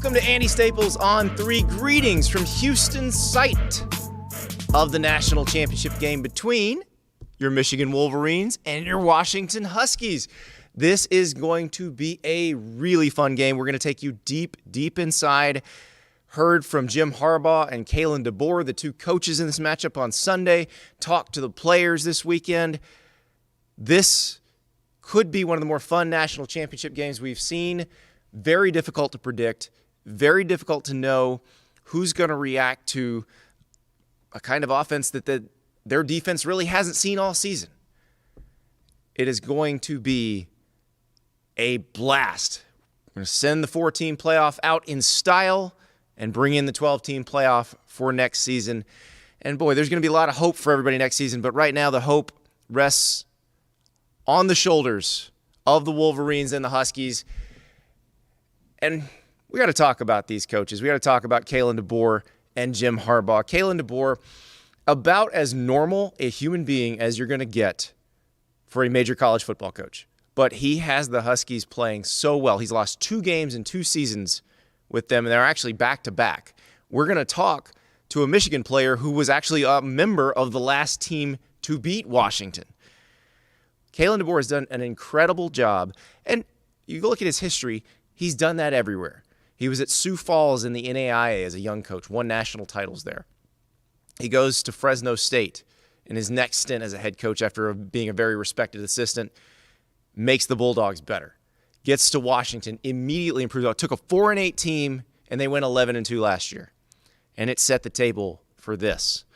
Welcome to Andy Staples On3. Greetings from Houston, site of the national championship game between your Michigan Wolverines and your Washington Huskies. This is going to be a really fun game. We're going to take you deep, deep inside. Heard from Jim Harbaugh and Kalen DeBoer, the two coaches in this matchup on Sunday. Talked to the players this weekend. This could be one of the more fun national championship games we've seen. Very difficult to predict. Very difficult to know who's going to react to a kind of offense that their defense really hasn't seen all season. It is going to be a blast. We're going to send the 4-team playoff out in style and bring in the 12-team playoff for next season. And boy, there's going to be a lot of hope for everybody next season, but right now the hope rests on the shoulders of the Wolverines and the Huskies. And we got to talk about these coaches. We got to talk about Kalen DeBoer and Jim Harbaugh. Kalen DeBoer, about as normal a human being as you're going to get for a major college football coach. But he has the Huskies playing so well. He's lost 2 games in 2 seasons with them, and they're actually back-to-back. We're going to talk to a Michigan player who was actually a member of the last team to beat Washington. Kalen DeBoer has done an incredible job, and you look at his history, he's done that everywhere. He was at Sioux Falls in the NAIA as a young coach, won national titles there. He goes to Fresno State in his next stint as a head coach after being a very respected assistant, makes the Bulldogs better. Gets to Washington, immediately improves. Took a 4-8 team, and they went 11-2 last year. And it set the table for this.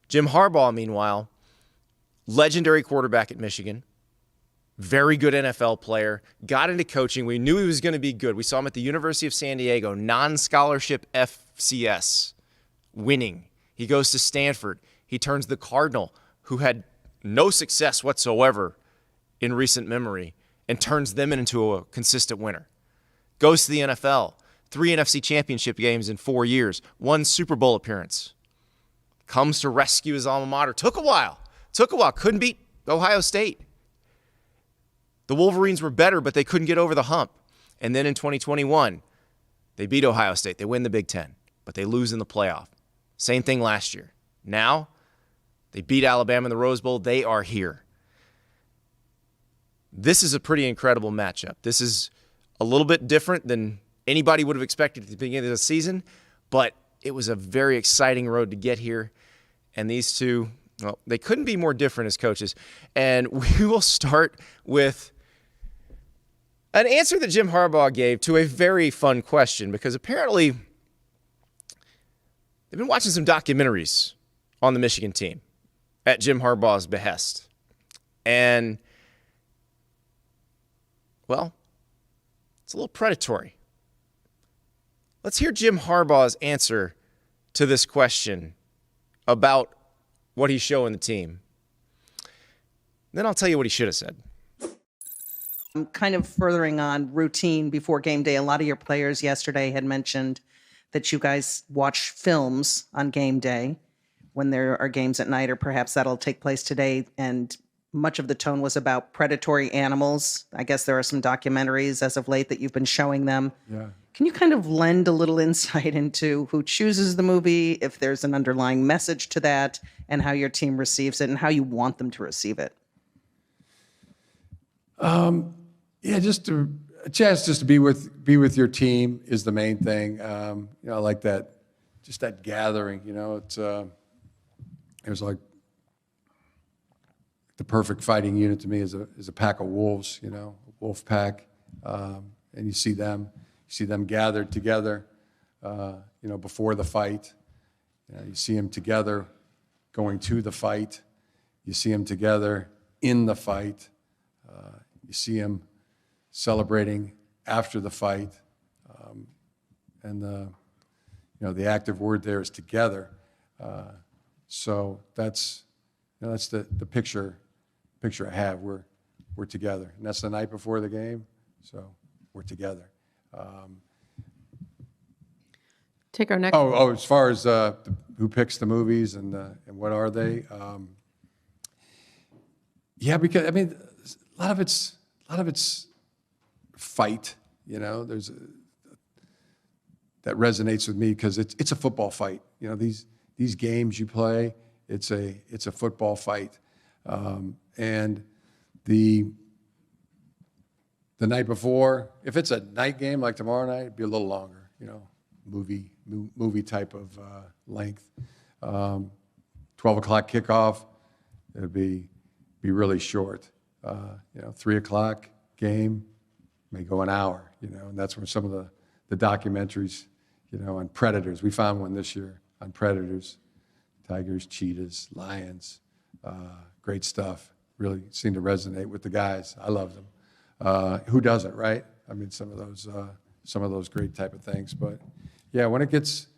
Jim Harbaugh, meanwhile, legendary quarterback at Michigan, very good NFL player, got into coaching. We knew he was going to be good. We saw him at the University of San Diego, non-scholarship FCS, winning. He goes to Stanford. He turns the Cardinal, who had no success whatsoever in recent memory, and turns them into a consistent winner. Goes to the NFL, 3 NFC championship games in 4 years, 1 Super Bowl appearance. Comes to rescue his alma mater. Took a while. Couldn't beat Ohio State. The Wolverines were better, but they couldn't get over the hump. And then in 2021, they beat Ohio State. They win the Big Ten, but they lose in the playoff. Same thing last year. Now, they beat Alabama in the Rose Bowl. They are here. This is a pretty incredible matchup. This is a little bit different than anybody would have expected at the beginning of the season, but it was a very exciting road to get here. And these two, well, they couldn't be more different as coaches. And we will start with an answer that Jim Harbaugh gave to a very fun question, because apparently they've been watching some documentaries on the Michigan team at Jim Harbaugh's behest. And well, it's a little predatory. Let's hear Jim Harbaugh's answer to this question about what he's showing the team. Then I'll tell you what he should have said. I'm kind of furthering on routine before game day. A lot of your players yesterday had mentioned that you guys watch films on game day when there are games at night, or perhaps that'll take place today. And much of the tone was about predatory animals. I guess there are some documentaries as of late that you've been showing them. Yeah. Can you kind of lend a little insight into who chooses the movie, if there's an underlying message to that, and how your team receives it and how you want them to receive it? Yeah, just a chance just to be with your team is the main thing. I like that, just that gathering. It was like the perfect fighting unit to me is a pack of wolves, a wolf pack, and you see them gathered together, before the fight. You see them together going to the fight. You see them together in the fight. You see them celebrating after the fight, and the active word there is together. So that's the picture I have. We're together, and that's the night before the game. So we're together. Take our next. As far as who picks the movies and what are they? Yeah, because a lot of it's fight. There's that resonates with me because it's a football fight. You know, these games you play, it's a football fight, and the night before, if it's a night game like tomorrow night, it'd be a little longer. You know, movie type of length. 12 o'clock kickoff, it'd be really short. 3 o'clock game may go an hour. You know, and that's where some of the documentaries, on predators. We found one this year on predators, tigers, cheetahs, lions. Great stuff. Really seemed to resonate with the guys. I love them. Who doesn't, right? I mean, some of those great type of things. But yeah, when it gets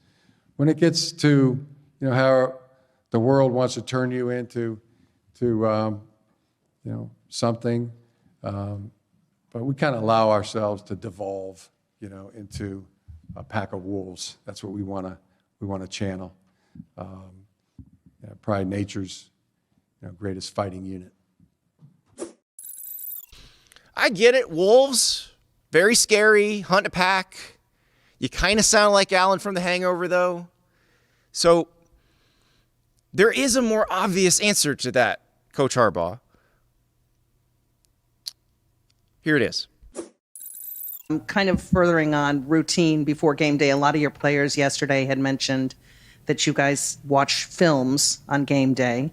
to how the world wants to turn you into something, but we kind of allow ourselves to devolve, into a pack of wolves. That's what we want to channel. Probably nature's greatest fighting unit. I get it. Wolves, very scary, hunt a pack. You kind of sound like Alan from The Hangover, though. So there is a more obvious answer to that, Coach Harbaugh. Here it is. I'm kind of furthering on routine before game day. A lot of your players yesterday had mentioned that you guys watch films on game day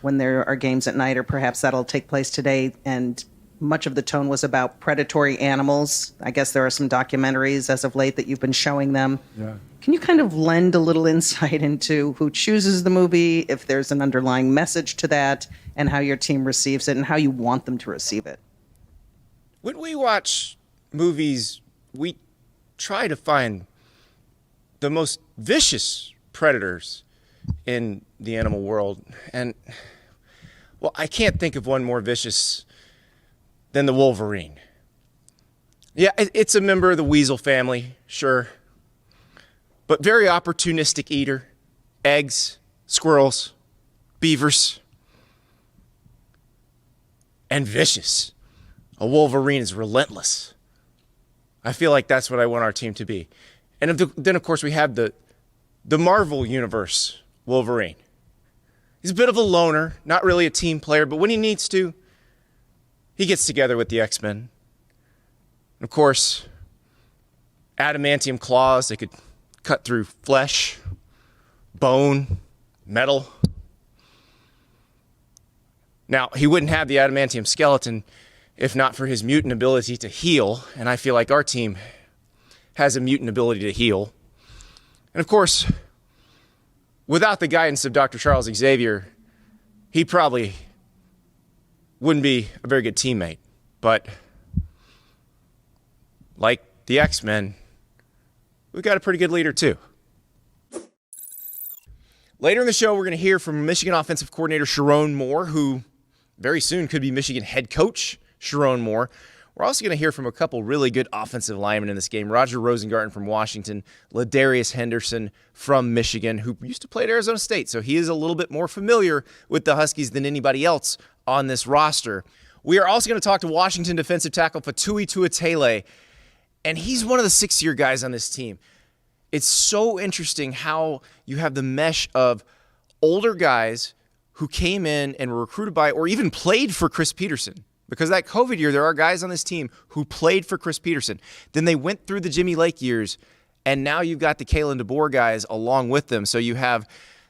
when there are games at night, or perhaps that'll take place today. And much of the tone was about predatory animals. I guess there are some documentaries as of late that you've been showing them. Yeah. Can you kind of lend a little insight into who chooses the movie, if there's an underlying message to that, and how your team receives it and how you want them to receive it? When we watch movies, we try to find the most vicious predators in the animal world. And, well, I can't think of one more vicious than the Wolverine. Yeah, it's a member of the weasel family, sure. But very opportunistic eater. Eggs, squirrels, beavers. And vicious. A Wolverine is relentless. I feel like that's what I want our team to be. And then, of course, we have the Marvel Universe Wolverine. He's a bit of a loner, not really a team player, but when he needs to, he gets together with the X-Men. And of course, adamantium claws that could cut through flesh, bone, metal. Now, he wouldn't have the adamantium skeleton if not for his mutant ability to heal, and I feel like our team has a mutant ability to heal. And of course, without the guidance of Dr. Charles Xavier, he probably wouldn't be a very good teammate. But like the X-Men, we've got a pretty good leader too. Later in the show, we're going to hear from Michigan offensive coordinator Sherrone Moore, who very soon could be Michigan head coach Sherrone Moore. We're also going to hear from a couple really good offensive linemen in this game. Roger Rosengarten from Washington, LaDarius Henderson from Michigan, who used to play at Arizona State, so he is a little bit more familiar with the Huskies than anybody else on this roster. We are also going to talk to Washington defensive tackle Faatui Tuitele, and he's one of the sixth-year guys on this team. It's so interesting how you have the mesh of older guys who came in and were recruited by or even played for Chris Petersen. Because that COVID year, there are guys on this team who played for Chris Petersen. Then they went through the Jimmy Lake years, and now you've got the Kalen DeBoer guys along with them. So you have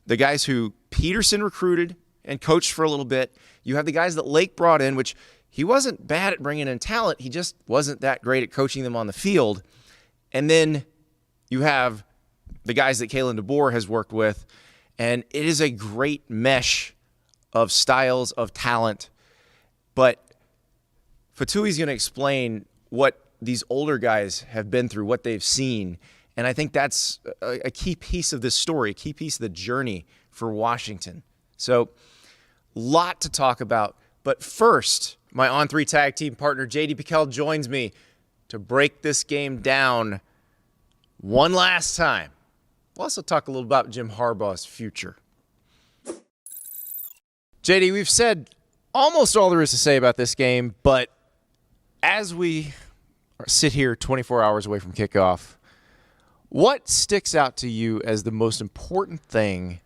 the guys who Petersen recruited and coached for a little bit. You have the guys that Lake brought in, which he wasn't bad at bringing in talent. He just wasn't that great at coaching them on the field. And then you have the guys that Kalen DeBoer has worked with, and it is a great mesh of styles, of talent. But Fatui's going to explain what these older guys have been through, what they've seen. And I think that's a key piece of this story, a key piece of the journey for Washington. So, lot to talk about. But first, my On3 tag team partner, JD Pickell, joins me to break this game down one last time. We'll also talk a little about Jim Harbaugh's future. JD, we've said almost all there is to say about this game, but as we sit here 24 hours away from kickoff, What sticks out to you as the most important thing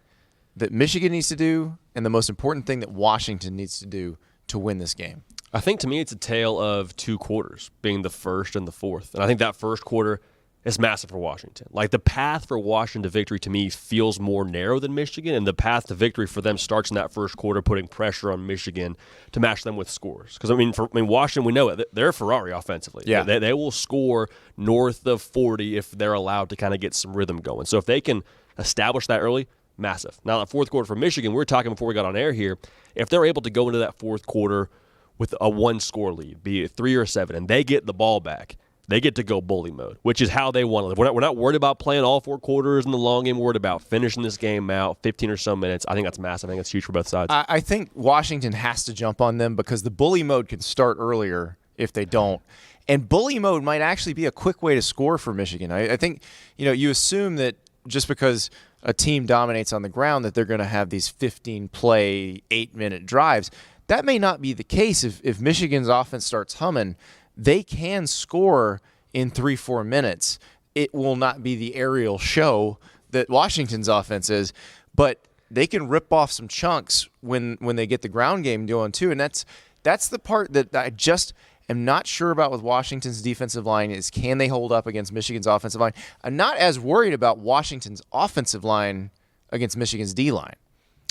that Michigan needs to do and the most important thing that Washington needs to do to win this game? I think to me it's a tale of two quarters, being the first and the fourth. And I think that first quarter is massive for Washington. Like, the path for Washington to victory to me feels more narrow than Michigan, and the path to victory for them starts in that first quarter, putting pressure on Michigan to match them with scores. Because, Washington, we know it. They're a Ferrari offensively. Yeah. They will score north of 40 if they're allowed to kind of get some rhythm going. So if they can establish that early, massive. Now, the fourth quarter for Michigan, we were talking before we got on air here, if they're able to go into that fourth quarter with a one-score lead, be it 3 or 7, and they get the ball back, they get to go bully mode, which is how they want to live. We're not worried about playing all 4 quarters in the long game. We're worried about finishing this game out, 15 or so minutes. I think that's massive. I think it's huge for both sides. I think Washington has to jump on them because the bully mode can start earlier if they don't. And bully mode might actually be a quick way to score for Michigan. I think, you assume that just because a team dominates on the ground that they're going to have these 15-play, 8-minute drives. That may not be the case if Michigan's offense starts humming. They can score in 3-4 minutes. It will not be the aerial show that Washington's offense is, but they can rip off some chunks when they get the ground game going too. And that's the part that I just am not sure about with Washington's defensive line is, can they hold up against Michigan's offensive line? I'm not as worried about Washington's offensive line against Michigan's D-line.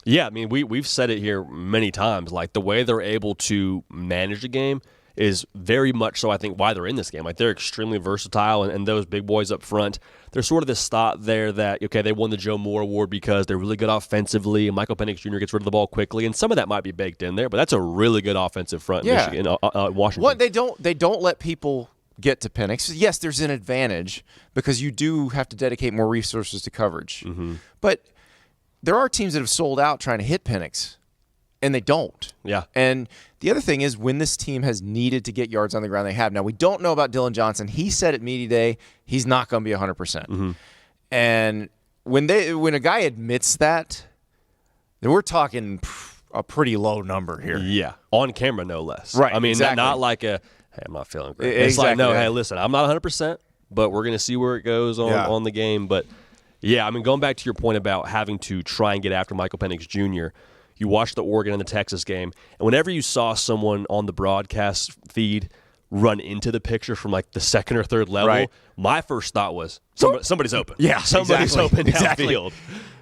Yeah, we've said it here many times. Like, the way they're able to manage a game is very much so, I think, why they're in this game. Like, they're extremely versatile, and those big boys up front, there's sort of this thought there that, okay, they won the Joe Moore Award because they're really good offensively, and Michael Penix Jr. gets rid of the ball quickly, and some of that might be baked in there, but that's a really good offensive front in Michigan, Washington. Well, they don't let people get to Penix. Yes, there's an advantage because you do have to dedicate more resources to coverage. Mm-hmm. But there are teams that have sold out trying to hit Penix, and they don't. Yeah. And the other thing is, when this team has needed to get yards on the ground, they have. Now, we don't know about Dylan Johnson. He said at Media Day he's not going to be 100%. Mm-hmm. And when a guy admits that, then we're talking a pretty low number here. Yeah. On camera, no less. Right. Exactly. Not like a, hey, I'm not feeling great. It's like, no, hey, listen, I'm not 100%, but we're going to see where it goes on the game. But, yeah, going back to your point about having to try and get after Michael Penix Jr., you watched the Oregon and the Texas game, and whenever you saw someone on the broadcast feed run into the picture from like the second or third level, my first thought was somebody's open. Yeah, somebody's open downfield.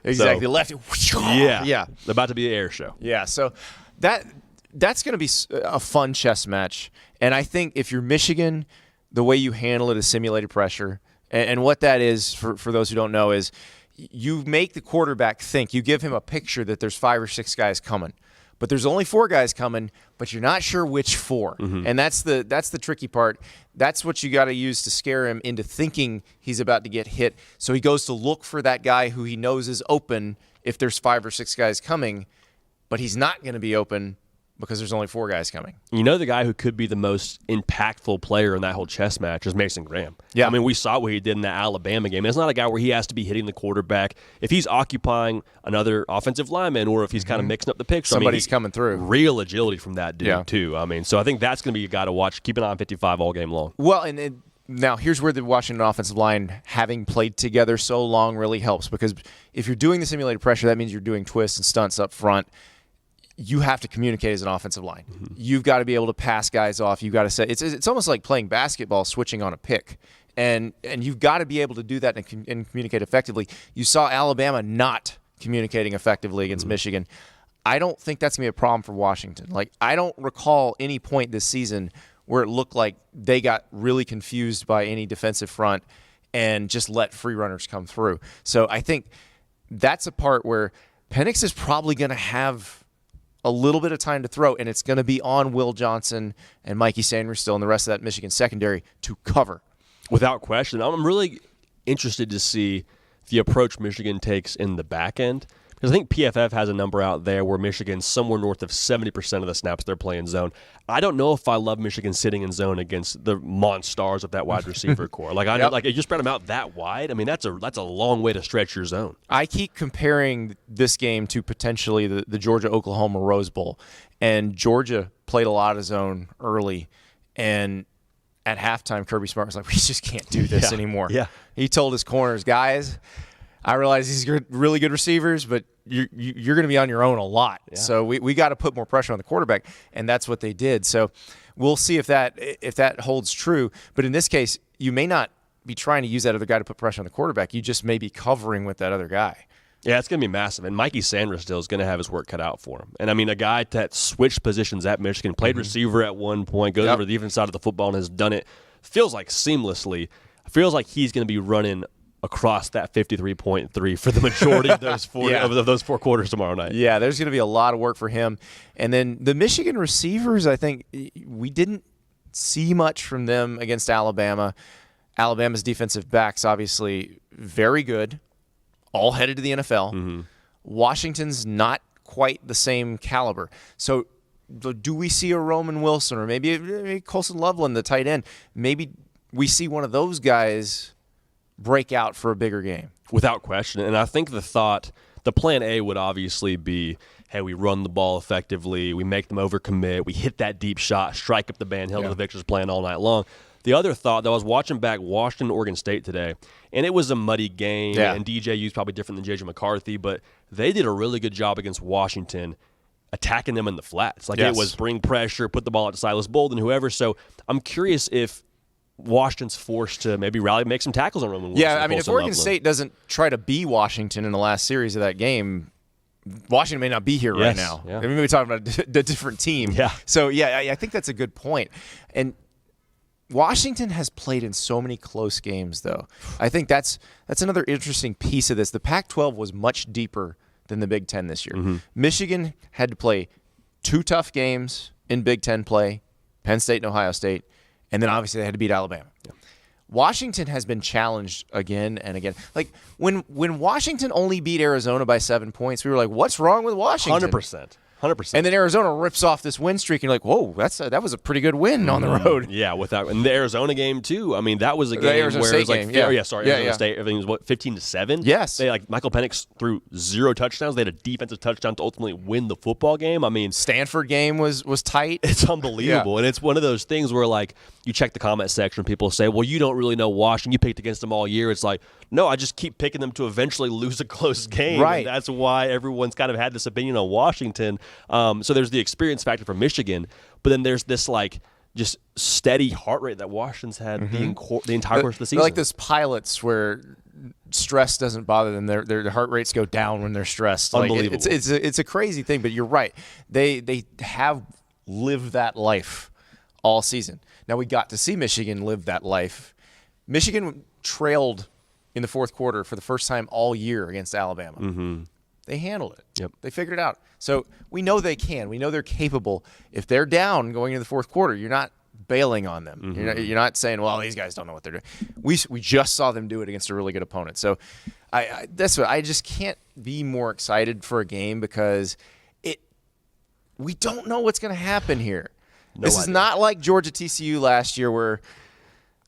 Exactly. So, lefty. Yeah. About to be an air show. Yeah. So that's going to be a fun chess match, and I think if you're Michigan, the way you handle it is simulated pressure, and what that is for those who don't know is, you make the quarterback think. You give him a picture that there's 5 or 6 guys coming, but there's only 4 guys coming, but you're not sure which 4. Mm-hmm. And that's the tricky part. That's what you got to use to scare him into thinking he's about to get hit. So he goes to look for that guy who he knows is open if there's 5 or 6 guys coming, but he's not going to be open because there's only 4 guys coming. The guy who could be the most impactful player in that whole chess match is Mason Graham. Yeah. We saw what he did in that Alabama game. It's not a guy where he has to be hitting the quarterback. If he's occupying another offensive lineman or if he's kind of mixing up the picture, somebody's coming through. Real agility from that dude, too. So I think that's going to be a guy to watch. Keep an eye on 55 all game long. Well, and now here's where the Washington offensive line, having played together so long, really helps, because if you're doing the simulated pressure, that means you're doing twists and stunts up front. You have to communicate as an offensive line. Mm-hmm. You've got to be able to pass guys off. You've got to say it's almost like playing basketball, switching on a pick, and you've got to be able to do that and communicate effectively. You saw Alabama not communicating effectively against Michigan. I don't think that's going to be a problem for Washington. Like, I don't recall any point this season where it looked like they got really confused by any defensive front and just let free runners come through. So I think that's a part where Penix is probably going to have a little bit of time to throw, and it's going to be on Will Johnson and Mikey Sanders still and the rest of that Michigan secondary to cover. Without question. I'm really interested to see the approach Michigan takes in the back end, because I think PFF has a number out there where Michigan's somewhere north of 70% of the snaps they're playing zone. I don't know if I love Michigan sitting in zone against the monsters of that wide receiver core. Like, you spread them out that wide. That's a long way to stretch your zone. I keep comparing this game to potentially the Georgia-Oklahoma Rose Bowl, and Georgia played a lot of zone early, and at halftime, Kirby Smart was like, we just can't do this anymore. Yeah. He told his corners, guys, I realize these are really good receivers, but you're going to be on your own a lot. Yeah. So we got to put more pressure on the quarterback, and that's what they did. So we'll see if that holds true. But in this case, you may not be trying to use that other guy to put pressure on the quarterback. You just may be covering with that other guy. Yeah, it's going to be massive. And Mikey Sanders still is going to have his work cut out for him. And, I mean, a guy that switched positions at Michigan, played receiver at one point, goes over the defense side of the football and has done it, feels like seamlessly. Feels like he's going to be running across that 53.3 for the majority of those those 4 quarters tomorrow night. Yeah, there's going to be a lot of work for him. And then the Michigan receivers, I think we didn't see much from them against Alabama. Alabama's defensive backs, obviously, very good, all headed to the NFL. Washington's not quite the same caliber. So do we see a Roman Wilson or maybe Colson Loveland, the tight end? Maybe we see one of those guys break out for a bigger game. Without question. And I think the plan A would obviously be, hey, we run the ball effectively, we make them overcommit, we hit that deep shot, strike up the Van Hill to the Victor's playing all night long. The other thought, though, I was watching back Washington, Oregon State today, and it was a muddy game, and DJU's probably different than J.J. McCarthy, but they did a really good job against Washington attacking them in the flats. Like it was bring pressure, put the ball out to Silas Bolden, whoever. So I'm curious if Washington's forced to maybe rally, make some tackles on Roman Wilson. Yeah, I mean, if Oregon State doesn't try to be Washington in the last series of that game, Washington may not be here right now. Yeah. I mean, we're talking about the different team. Yeah. So, I think that's a good point. And Washington has played in so many close games, though. I think that's another interesting piece of this. The Pac-12 was much deeper than the Big Ten this year. Michigan had to play 2 tough games in Big Ten play, Penn State and Ohio State, and then obviously they had to beat Alabama. Yeah. Washington has been challenged again and again. Like when Washington only beat Arizona by 7 points, we were like, what's wrong with Washington? 100%. And then Arizona rips off this win streak, and you're like, whoa, that was a pretty good win on the road. Yeah, and the Arizona game too. I mean, that was a game where it was like, Arizona State, everything was 15-7. Yes, they Michael Penix threw 0 touchdowns. They had a defensive touchdown to ultimately win the football game. I mean, Stanford game was tight. It's unbelievable, and it's one of those things where like you check the comment section, people say, well, you don't really know Washington. You picked against them all year. It's like, no, I just keep picking them to eventually lose a close game. Right. And that's why everyone's kind of had this opinion on Washington. So there's the experience factor for Michigan, but then there's this like just steady heart rate that Washington's had the entire course of the season. They're like those pilots where stress doesn't bother them. Their heart rates go down when they're stressed. Unbelievable. Like it's a crazy thing, but you're right. They have lived that life all season. Now we got to see Michigan live that life. Michigan trailed in the fourth quarter for the first time all year against Alabama. They handled it. Yep. They figured it out. So we know they can. We know they're capable. If they're down going into the fourth quarter, you're not bailing on them. You're not saying, well, these guys don't know what they're doing. We just saw them do it against a really good opponent. So I just can't be more excited for a game because we don't know what's going to happen here. This is not like Georgia TCU last year where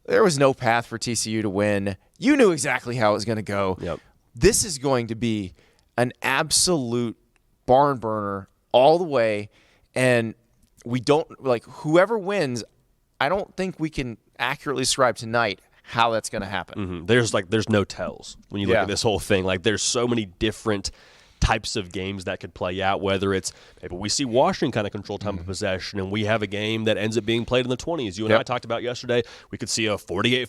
there was no path for TCU to win. You knew exactly how it was going to go. Yep. This is going to be an absolute barn burner all the way, and we don't whoever wins. I don't think we can accurately describe tonight how that's going to happen. There's no tells when you look at this whole thing. Like there's so many different types of games that could play out, whether it's maybe we see Washington kind of control time of possession and we have a game that ends up being played in the 20s. You and I talked about yesterday, we could see a 48-45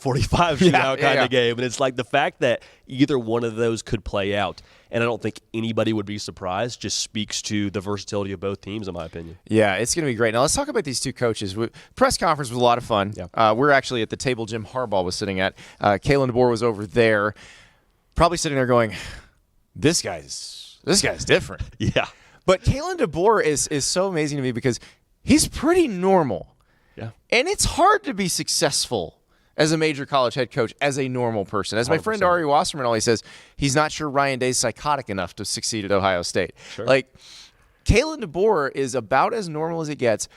shootout kind of game. And it's like the fact that either one of those could play out, and I don't think anybody would be surprised, just speaks to the versatility of both teams, in my opinion. Yeah, it's going to be great. Now let's talk about these two coaches. Press conference was a lot of fun. Yeah. We're actually at the table Jim Harbaugh was sitting at. Kalen DeBoer was over there, probably sitting there going, this guy's different. Yeah. But Kalen DeBoer is so amazing to me because he's pretty normal. Yeah. And it's hard to be successful as a major college head coach as a normal person. As my 100%. friend Ari Wasserman always says, he's not sure Ryan Day's psychotic enough to succeed at Ohio State. Sure. Like, Kalen DeBoer is about as normal as it gets,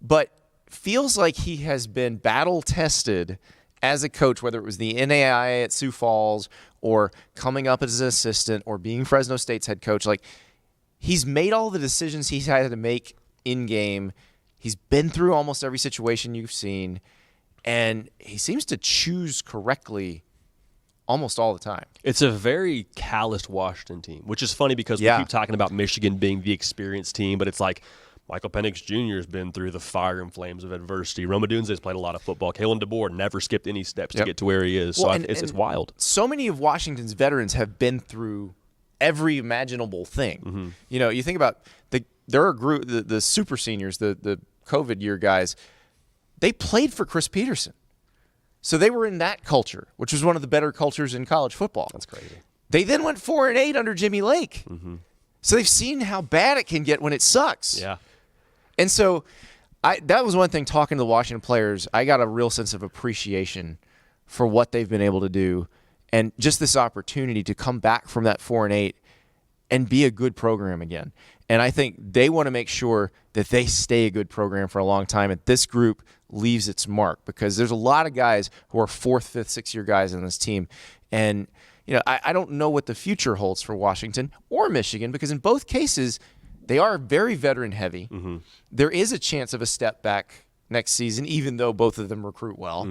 but feels like he has been battle-tested as a coach, whether it was the NAIA at Sioux Falls or coming up as an assistant or being Fresno State's head coach. Like, he's made all the decisions he's had to make in-game. He's been through almost every situation you've seen. and he seems to choose correctly almost all the time. It's a very calloused Washington team, which is funny because we keep talking about Michigan being the experienced team, but it's like Michael Penix Jr. has been through the fire and flames of adversity. Rome Odunze's played a lot of football. Kalen DeBoer never skipped any steps to get to where he is. Well, so it's wild. So many of Washington's veterans have been through every imaginable thing. You know, you think about there are a group, the super seniors, the COVID year guys, they played for Chris Peterson. So they were in that culture, which was one of the better cultures in college football. That's crazy. They then went 4-8 under Jimmy Lake. So they've seen how bad it can get when it sucks. Yeah. And so that was one thing, talking to the Washington players, I got a real sense of appreciation for what they've been able to do and just this opportunity to come back from that 4-8 and be a good program again. And I think they want to make sure that they stay a good program for a long time, and this group leaves its mark, because there's a lot of guys who are 4th, 5th, 6th-year guys on this team. And you know, I don't know what the future holds for Washington or Michigan, because in both cases, they are very veteran heavy. There is a chance of a step back next season, even though both of them recruit well.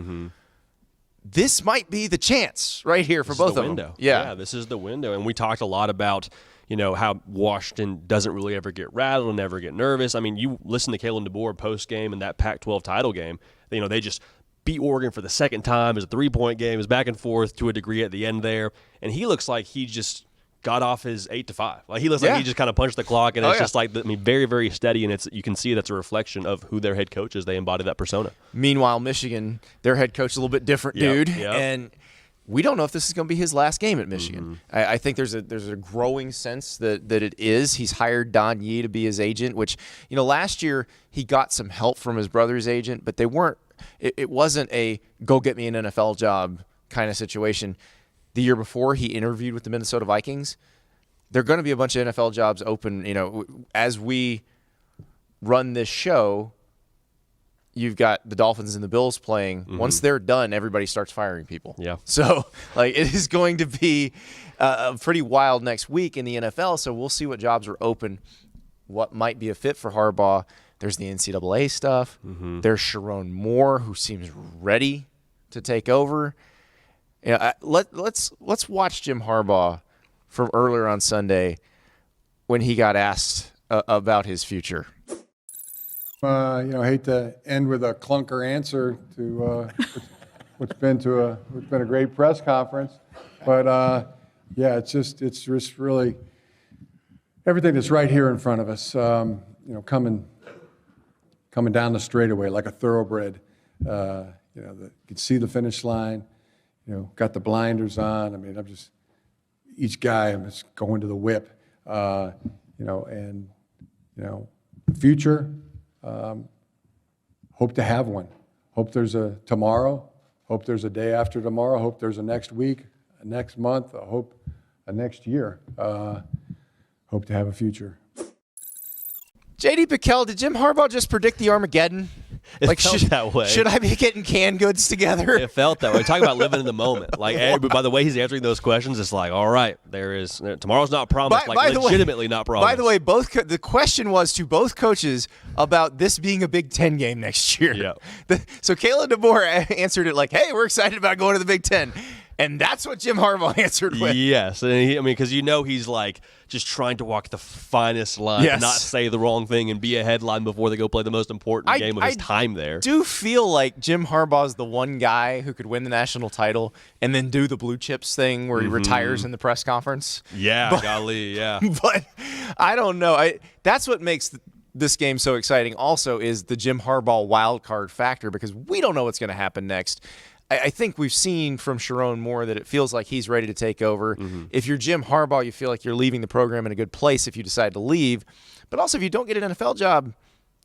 This might be the chance right here for both of them. Yeah, this is the window. And we talked a lot about, you know, how Washington doesn't really ever get rattled and never get nervous. I mean, you listen to Kalen DeBoer post-game and that Pac-12 title game, you know, they just beat Oregon for the second time. It was a 3-point game. It was back and forth to a degree at the end there. And he looks like he just got off his 8-5. Like, he looks like he just kind of punched the clock, and it's just like, very, very steady, and you can see that's a reflection of who their head coach is. They embody that persona. Meanwhile, Michigan, their head coach is a little bit different dude, and we don't know if this is going to be his last game at Michigan. I think there's a growing sense that it is. He's hired Don Yee to be his agent, which, you know, last year he got some help from his brother's agent, but they weren't. It wasn't a go get me an NFL job kind of situation. The year before, he interviewed with the Minnesota Vikings. There are going to be a bunch of NFL jobs open. You know, as we run this show, you've got the Dolphins and the Bills playing. Once they're done, everybody starts firing people. Yeah. So, like, it is going to be pretty wild next week in the NFL. So we'll see what jobs are open, what might be a fit for Harbaugh. There's the NCAA stuff. There's Sherrone Moore, who seems ready to take over. You know, let's watch Jim Harbaugh from earlier on Sunday when he got asked about his future. You know, I hate to end with a clunker answer to what's been a great press conference, but yeah, it's just really everything that's right here in front of us. You know, coming down the straightaway like a thoroughbred. You know, you can see the finish line. You know, got the blinders on. I mean, each guy, I'm just going to the whip. You know, and you know, the future. Hope to have one. Hope there's a tomorrow. Hope there's a day after tomorrow. Hope there's a next week, a next month. I hope a next year. Hope to have a future. J.D. Pickell, did Jim Harbaugh just predict the Armageddon? It felt that way. Should I be getting canned goods together? It felt that way. Talk about living in the moment. Like, by the way he's answering those questions, it's like, all right, tomorrow's not promised. Legitimately not promised. By the way, the question was to both coaches about this being a Big Ten game next year. Yeah. So Kalen DeBoer answered it like, hey, we're excited about going to the Big Ten. And that's what Jim Harbaugh answered with. Yes. And because he's like just trying to walk the finest line and not say the wrong thing and be a headline before they go play the most important game of his time there. I do feel like Jim Harbaugh is the one guy who could win the national title and then do the blue chips thing where he retires in the press conference. Yeah, golly, yeah. But I don't know. That's what makes this game so exciting also is the Jim Harbaugh wild card factor, because we don't know what's going to happen next. I think we've seen from Sherrone Moore that it feels like he's ready to take over. If you're Jim Harbaugh, you feel like you're leaving the program in a good place if you decide to leave. But also, if you don't get an NFL job,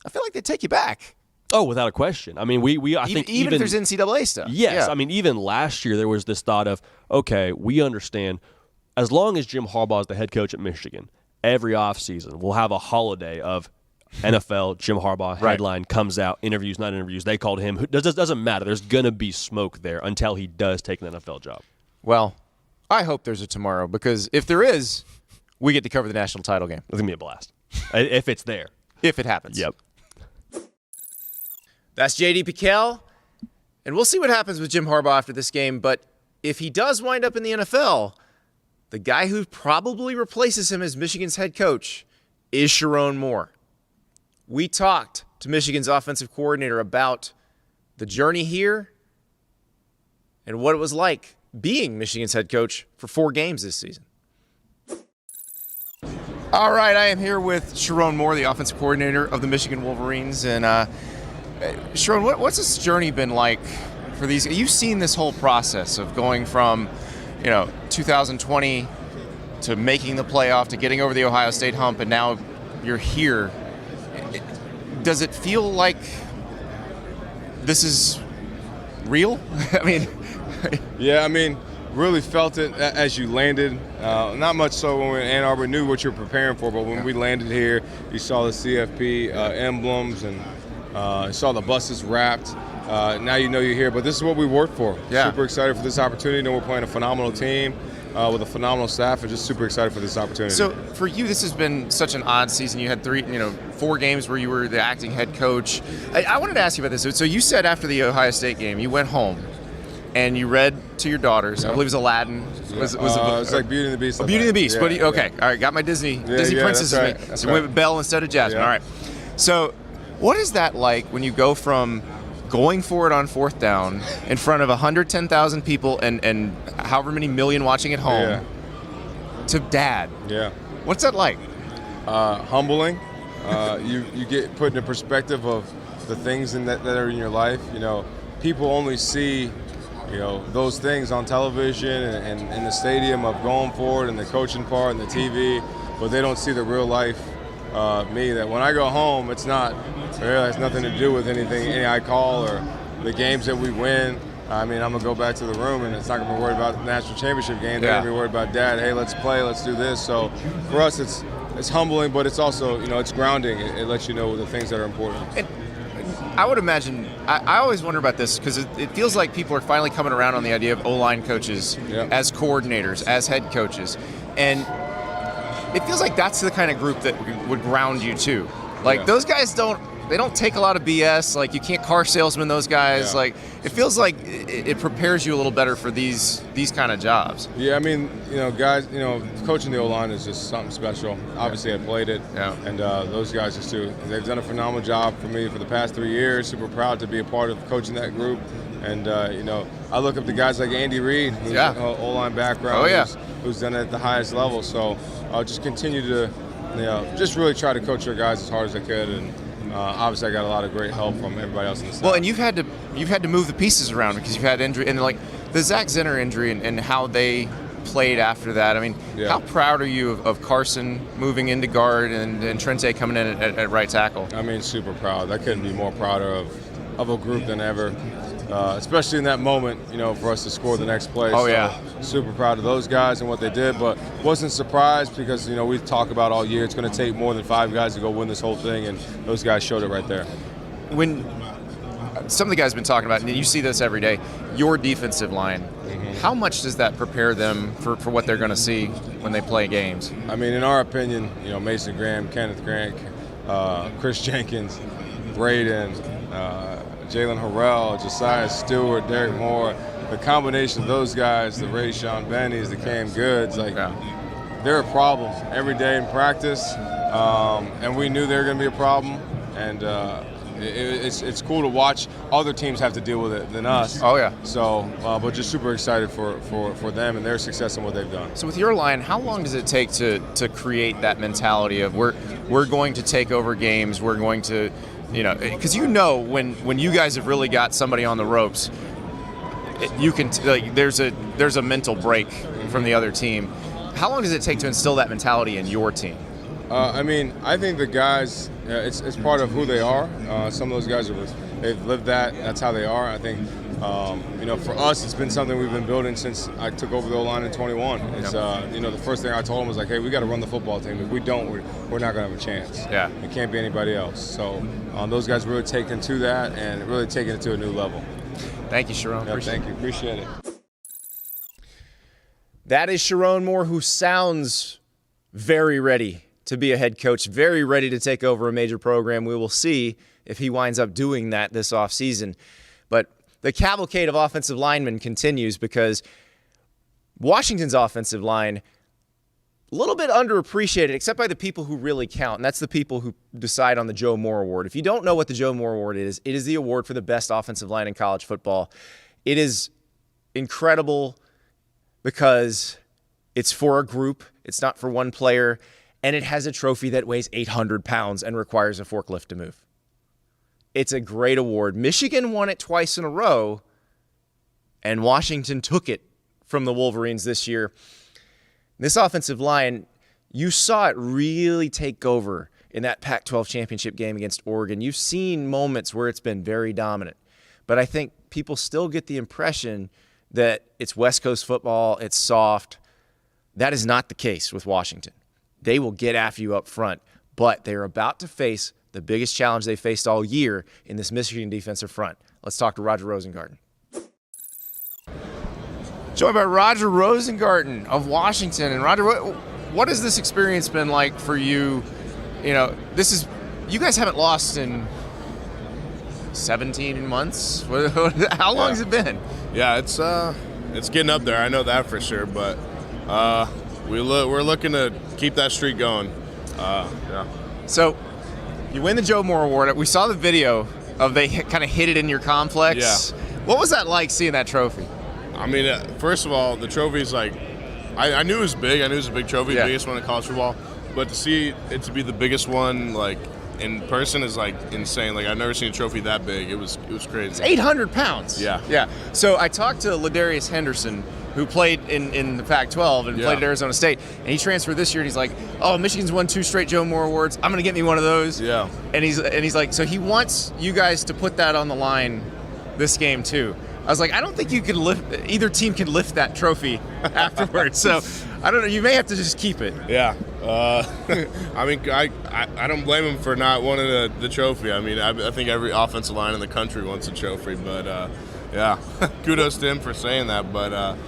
I feel like they take you back. Oh, without a question. I mean, I think even if there's NCAA stuff. Yes. Yeah. I mean, even last year there was this thought of, okay, we understand as long as Jim Harbaugh is the head coach at Michigan, every offseason we'll have a holiday of NFL, Jim Harbaugh headline comes out, interviews, not interviews. They called him. Doesn't matter. There's going to be smoke there until he does take an NFL job. Well, I hope there's a tomorrow, because if there is, we get to cover the national title game. It's going to be a blast. If it's there. If it happens. Yep. That's J.D. Pickell. And we'll see what happens with Jim Harbaugh after this game, but if he does wind up in the NFL, the guy who probably replaces him as Michigan's head coach is Sherrone Moore. We talked to Michigan's offensive coordinator about the journey here and what it was like being Michigan's head coach for 4 games this season. All right, I am here with Sherrone Moore, the offensive coordinator of the Michigan Wolverines. And Sherrone, what's this journey been like for these? You've seen this whole process of going from, 2020 to making the playoff to getting over the Ohio State hump, and now you're here. Does it feel like this is real? I mean, yeah, really felt it as you landed. Not much so when we were in Ann Arbor, knew what you were preparing for, but when we landed here, you saw the CFP emblems and saw the buses wrapped. Now you know you're here, but this is what we worked for. Yeah. Super excited for this opportunity. Know we're playing a phenomenal team with a phenomenal staff, and just super excited for this opportunity. So for you, this has been such an odd season. You had 4 games where you were the acting head coach. I wanted to ask you about this. So you said after the Ohio State game, you went home and you read to your daughters. I believe it was Aladdin. It's like Beauty and the Beast. Beauty and the Beast. Yeah, but okay, all right, got my Disney princess in me. That's So we went with Belle instead of Jasmine. Yeah. All right. So what is that like when you go from going for it on 4th down in front of 110,000 people and however many million watching at home to dad? Yeah. What's that like? Humbling. You get put in a perspective of the things that are in your life. People only see those things on television and in the stadium of going forward and the coaching part and the TV, but they don't see the real life me. That when I go home, it has nothing to do with any I call or the games that we win. I'm gonna go back to the room and it's not gonna be worried about the national championship game. They're gonna be worried about Dad. Hey, let's play, let's do this. So for us, it's humbling, but it's also it's grounding. It lets you know the things that are important. And I would imagine, I always wonder about this because it feels like people are finally coming around on the idea of O-line coaches as coordinators, as head coaches. And it feels like that's the kind of group that would ground you too. Like those guys don't take a lot of BS. Like you can't car salesman those guys. Yeah. Like it feels like it prepares you a little better for these kind of jobs. Yeah, guys, coaching the O-line is just something special. Obviously, I played it, and those guys just do. They've done a phenomenal job for me for the past 3 years. Super proud to be a part of coaching that group. And I look up to guys like Andy Reid, who's O-line background, who's done it at the highest level. So I'll just continue to, just really try to coach our guys as hard as I could. And obviously, I got a lot of great help from everybody else in the staff. Well, and you've had to move the pieces around because you've had injury, and like the Zach Zinner injury and how they played after that. How proud are you of Carson moving into guard and Trente coming in at right tackle? Super proud. I couldn't be more prouder of a group than ever. Especially in that moment, for us to score the next play. Super proud of those guys and what they did, but wasn't surprised because, we talk about all year it's going to take more than 5 guys to go win this whole thing, and those guys showed it right there. When some of the guys have been talking about, and you see this every day, your defensive line, how much does that prepare them for what they're going to see when they play games? In our opinion, Mason Graham, Kenneth Grant, Chris Jenkins, Braden, Jalen Harrell, Josiah Stewart, Derek Moore, the combination of those guys, the Rayshon Bennies, the Cam Goods, they're a problem every day in practice, and we knew they were going to be a problem, and it's cool to watch other teams have to deal with it than us. Oh, yeah. So, but just super excited for them and their success and what they've done. So with your line, how long does it take to create that mentality of we're going to take over games, we're going to, because when you guys have really got somebody on the ropes, you can there's a mental break from the other team. How long does it take to instill that mentality in your team? I think the guys, it's part of who they are. Some of those guys they've lived that. That's how they are. I think, for us, it's been something we've been building since I took over the O-line in 21. It's, the first thing I told them was like, hey, we got to run the football team. If we don't, we're not going to have a chance. Yeah. It can't be anybody else. So those guys really taken to that and really taking it to a new level. Thank you, Sherrone. Thank you. Appreciate it. That is Sherrone Moore, who sounds very ready to be a head coach, very ready to take over a major program. We will see if he winds up doing that this offseason. But the cavalcade of offensive linemen continues because Washington's offensive line, a little bit underappreciated, except by the people who really count, and that's the people who decide on the Joe Moore Award. If you don't know what the Joe Moore Award is, it is the award for the best offensive line in college football. It is incredible because it's for a group, it's not for one player, and it has a trophy that weighs 800 pounds and requires a forklift to move. It's a great award. Michigan won it twice in a row, and Washington took it from the Wolverines this year. This offensive line, you saw it really take over in that Pac-12 championship game against Oregon. You've seen moments where it's been very dominant. But I think people still get the impression that it's West Coast football, it's soft. That is not the case with Washington. They will get after you up front, but they're about to face the biggest challenge they faced all year in this Michigan defensive front. Let's talk to Roger Rosengarten. Joined by Roger Rosengarten of Washington. And Roger, what has this experience been like for you? You know, you guys haven't lost in 17 months. How long has it been? Yeah, it's getting up there. I know that for sure. But we're looking to keep that streak going. Yeah. So you win the Joe Moore Award. We saw the video of they kind of hit it in your complex. Yeah. What was that like seeing that trophy? I mean, first of all, the trophy's like, I knew it was big. I knew it was a big trophy, biggest one in college football. But to see it to be the biggest one, like, in person is, like, insane. Like, I've never seen a trophy that big. It was crazy. It's 800 pounds. Yeah. Yeah. So I talked to LaDarius Henderson, who played in the Pac-12 and played at Arizona State. And he transferred this year, and he's like, oh, Michigan's won 2 straight Joe Moore Awards. I'm going to get me one of those. Yeah. And he's like, so he wants you guys to put that on the line this game, too. I was like, I don't think you could either team can lift that trophy afterwards. So I don't know. You may have to just keep it. Yeah. I mean, I don't blame him for not wanting the trophy. I mean, I think every offensive line in the country wants a trophy. But, yeah, kudos to him for saying that. But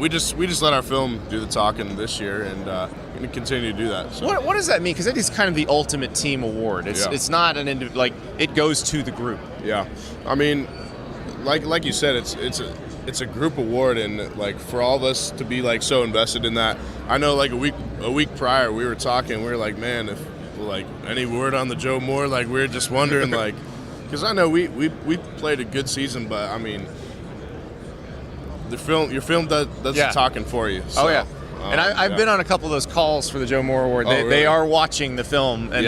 we just let our film do the talking this year, and going to continue to do that. So. What does that mean? Because that is kind of the ultimate team award. It's not an it goes to the group. Yeah. I mean, like you said, it's a group award, and like for all of us to be like so invested in that. I know like a week prior we were talking, we were like, man, if like any word on the Joe Moore, like we were just wondering like, because I know we played a good season, but I mean, your film does the talking for you. So, oh yeah. And I've been on a couple of those calls for the Joe Moore Award. They are watching the film. And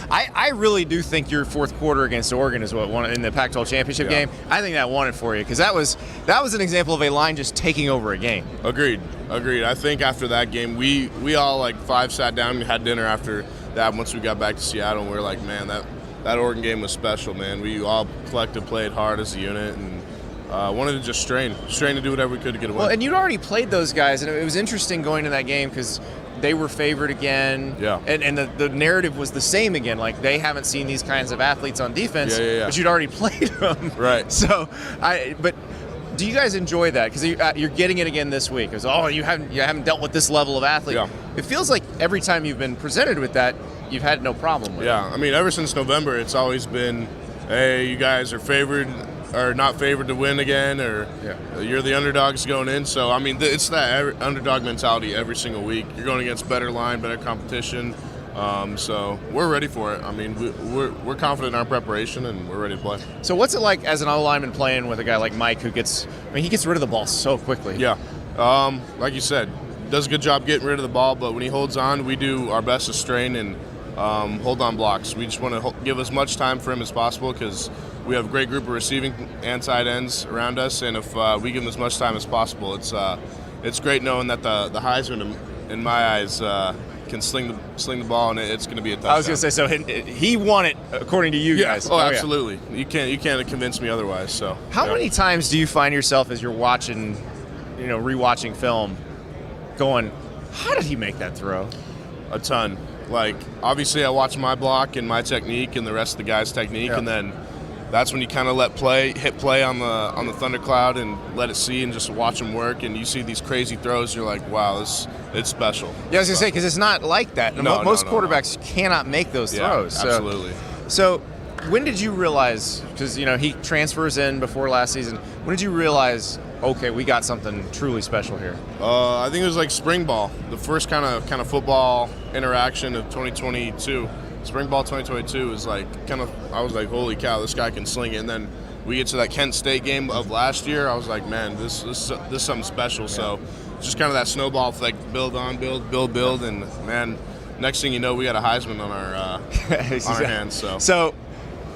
I really do think your fourth quarter against Oregon is what won it in the Pac-12 championship game. I think that won it for you because that was an example of a line just taking over a game. Agreed. I think after that game, we all like 5 sat down and had dinner after that. Once we got back to Seattle, and we were like, man, that Oregon game was special, man. We all collectively played hard as a unit, and wanted to just strain to do whatever we could to get away. Well, and you'd already played those guys, and it was interesting going to that game because they were favored again. Yeah. And the narrative was the same again. Like, they haven't seen these kinds of athletes on defense, but you'd already played them. Right. So, but do you guys enjoy that? Because you're getting it again this week. It's, you haven't dealt with this level of athlete. Yeah. It feels like every time you've been presented with that, you've had no problem with it. Yeah. I mean, ever since November, it's always been, hey, you guys are favored or not favored to win again, or you're the underdogs going in. So, I mean, it's that underdog mentality every single week. You're going against better line, better competition. So we're ready for it. I mean, we're confident in our preparation, and we're ready to play. So what's it like as an O-lineman playing with a guy like Mike who he gets rid of the ball so quickly? Yeah. Like you said, does a good job getting rid of the ball, but when he holds on, we do our best to strain and hold on blocks. We just want to give as much time for him as possible because we have a great group of receiving and tight ends around us, and if we give him as much time as possible, it's great knowing that the Heisman, in my eyes, can sling the ball, and it's going to be a touchdown. I was going to say, so he won it according to you guys. Oh, absolutely. Yeah. You can't convince me otherwise. So how many times do you find yourself as you're watching, rewatching film, going, how did he make that throw? A ton. Like, obviously I watch my block and my technique and the rest of the guys' technique, and then that's when you kind of hit play on the thundercloud and let it see and just watch them work, and you see these crazy throws. You're like, wow, it's special. Yeah, I was gonna say, because it's not like that. Most quarterbacks cannot make those throws. Absolutely. So when did you realize, because he transfers in before last season, when did you realize, okay, we got something truly special here? I think it was like spring ball, the first kind of football interaction of 2022. Spring ball 2022 was like I was like, holy cow, this guy can sling it. And then we get to that Kent State game of last year. I was like, man, this is something special. Yeah. So just kind of that snowball effect, build on, build, and man, next thing you know, we got a Heisman on our on our hands. So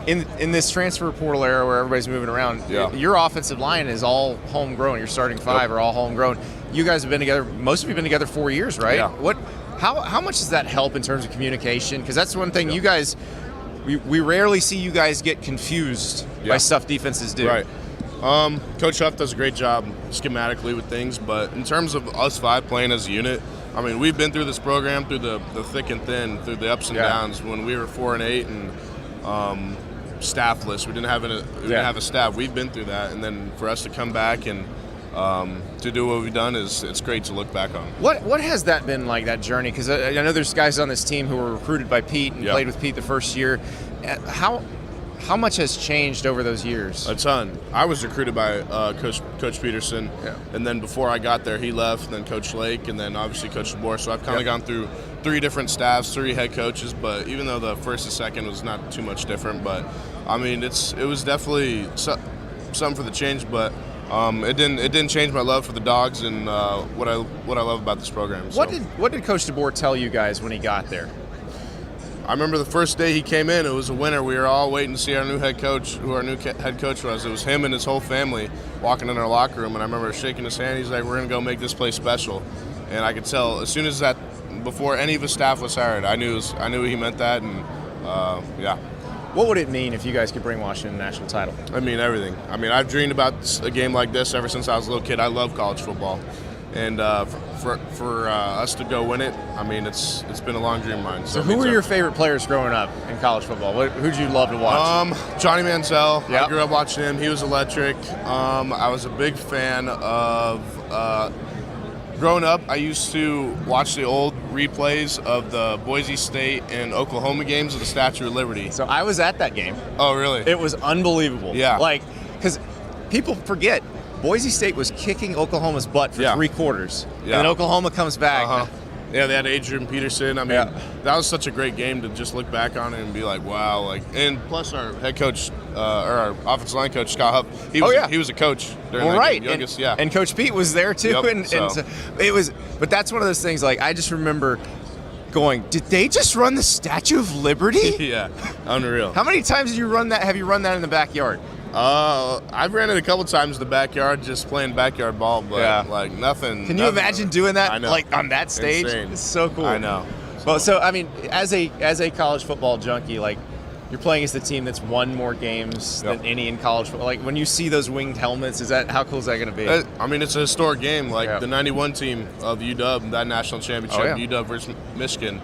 in this transfer portal era where everybody's moving around, your offensive line is all homegrown. Your starting five are all homegrown. You guys have been together. Most of you have been together 4 years, right? Yeah. How much does that help in terms of communication? Because that's one thing you guys. We rarely see you guys get confused by stuff defenses do. Right. Coach Huff does a great job schematically with things, but in terms of us five playing as a unit, I mean, we've been through this program through the thick and thin, through the ups and downs. When we were 4-8 and staffless, we didn't have a staff. We've been through that, and then for us to come back and to do what we've done it's great to look back on. What has that been like, that journey? Because I know there's guys on this team who were recruited by Pete and played with Pete the first year. How much has changed over those years? A ton. I was recruited by Coach Peterson, and then before I got there, he left, and then Coach Lake, and then obviously Coach DeBoer. So I've kind of gone through 3 different staffs, 3 head coaches, but even though the first and second was not too much different, but I mean, it was definitely something for the change, but it didn't change my love for the Dogs and what I love about this program. So. What did Coach DeBoer tell you guys when he got there? I remember the first day he came in, it was a winner. We were all waiting to see our new head coach, who our new head coach was. It was him and his whole family walking in our locker room, and I remember shaking his hand. He's like, we're going to go make this place special. And I could tell as soon as that, before any of his staff was hired, I knew he meant that, and What would it mean if you guys could bring Washington a national title? I mean, everything. I mean, I've dreamed about a game like this ever since I was a little kid. I love college football. And for us to go win it, I mean, it's been a long dream of mine. So who were your favorite players growing up in college football? Who'd you love to watch? Johnny Manziel. Yep. I grew up watching him. He was electric. I was a big fan of growing up, I used to watch the old replays of the Boise State and Oklahoma games of the Statue of Liberty. So I was at that game. Oh, really? It was unbelievable. Yeah. Because people forget, Boise State was kicking Oklahoma's butt for 3 quarters. Yeah. And then Oklahoma comes back. Uh-huh. Yeah, they had Adrian Peterson. I mean, that was such a great game to just look back on it and be like, wow. And plus our head coach, or our offensive line coach, Scott Huff, he was a coach during that game. Youngest, and Coach Pete was there too. Yep, and so it was, but that's one of those things, I just remember going, did they just run the Statue of Liberty? Yeah, unreal. How many times have you run that in the backyard? I've ran it a couple times in the backyard, just playing backyard ball, but nothing. Can you imagine doing that? I know. On that stage? Insane. It's so cool. I know. Well, so I mean, as a college football junkie, you're playing as the team that's won more games than any in college football. When you see those winged helmets, how cool is that going to be? I mean, it's a historic game. The 91 team of UW, that national championship, UW versus Michigan.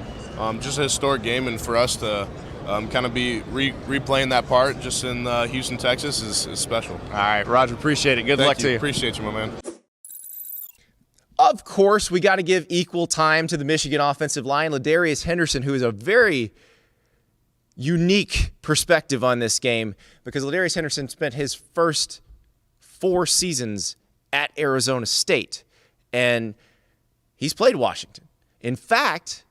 Just a historic game, and for us to kind of be replaying that part just in Houston, Texas is special. All right, Roger, appreciate it. Good luck to you. Appreciate you, my man. Of course, we got to give equal time to the Michigan offensive line. LaDarius Henderson, who is a very unique perspective on this game, because LaDarius Henderson spent his first 4 seasons at Arizona State, and he's played Washington. In fact,